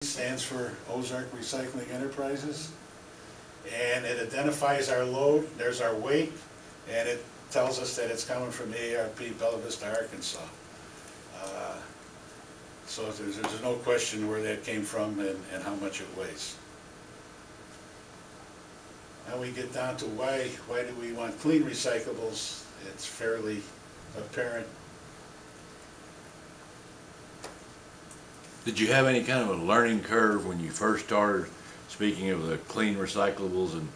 Stands for Ozark Recycling Enterprises, and it identifies our load. There's our weight, and it tells us that it's coming from AARP, Bella Vista, Arkansas. So there's no question where that came from and how much it weighs. Now we get down to why do we want clean recyclables? It's fairly apparent. Did you have any kind of a learning curve when you first started, speaking of the clean recyclables? And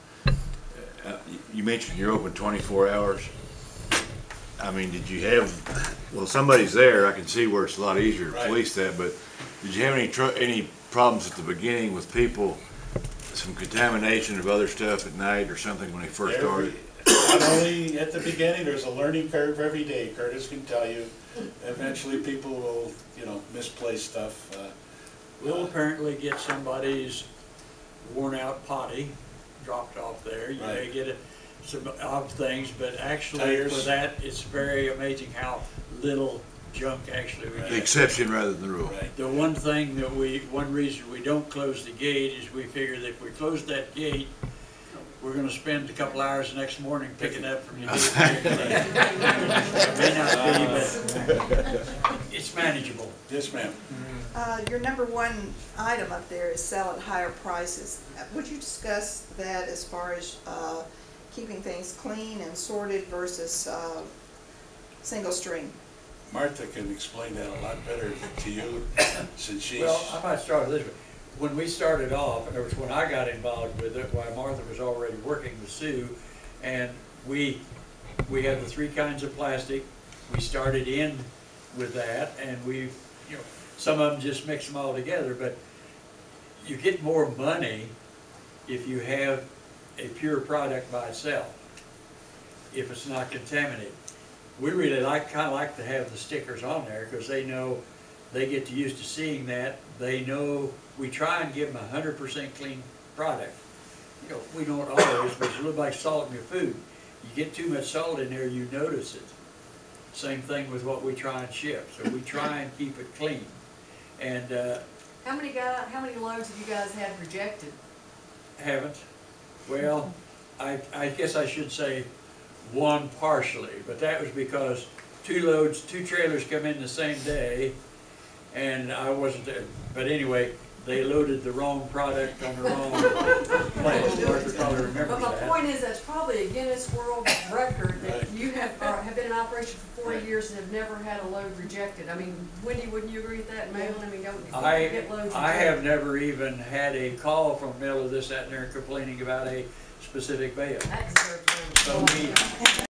you mentioned you're open 24 hours. I mean, did you have, well, somebody's there, I can see where it's a lot easier to police that, but did you have any problems at the beginning with people, some contamination of other stuff at night or something when they first started? Not only at the beginning, there's a learning curve every day. Curtis can tell you. Eventually people will, misplace stuff. We'll apparently get somebody's worn out potty dropped off there. You may get some odd things, but actually for that, it's very amazing how little junk actually we get. The exception rather than the rule. The one thing that one reason we don't close the gate is we figure that if we close that gate, we're going to spend a couple hours the next morning picking up from your gate. It may not be, but it's manageable. Yes, ma'am. Your number one item up there is sell at higher prices. Would you discuss that as far as keeping things clean and sorted versus single stream? Martha can explain that a lot better to you since she's... Well, I might start with this one. When we started off, in other words, when I got involved with it, while Martha was already working with Sue, and we had the three kinds of plastic. We started in with that, and some of them just mix them all together, but you get more money if you have a pure product by itself, if it's not contaminated. We really kind of like to have the stickers on there because they know, they get used to seeing that. They know we try and give them 100% clean product. We don't always, but it's a little like salt in your food. You get too much salt in there, you notice it. Same thing with what we try and ship. So we try and keep it clean. And how many loads have you guys had rejected? Haven't. Well, I guess I should say one partially, but that was because two trailers come in the same day, and I wasn't there. But anyway, they loaded the wrong product on the wrong place. But my point is, that's probably a Guinness World Record that you have been in operation for 40 years and have never had a load rejected. I mean, Wendy, wouldn't you agree with that? Mail, I mean, don't get loads rejected. I have never even had a call from Mel or this, that, and there complaining about a specific bale. That deserves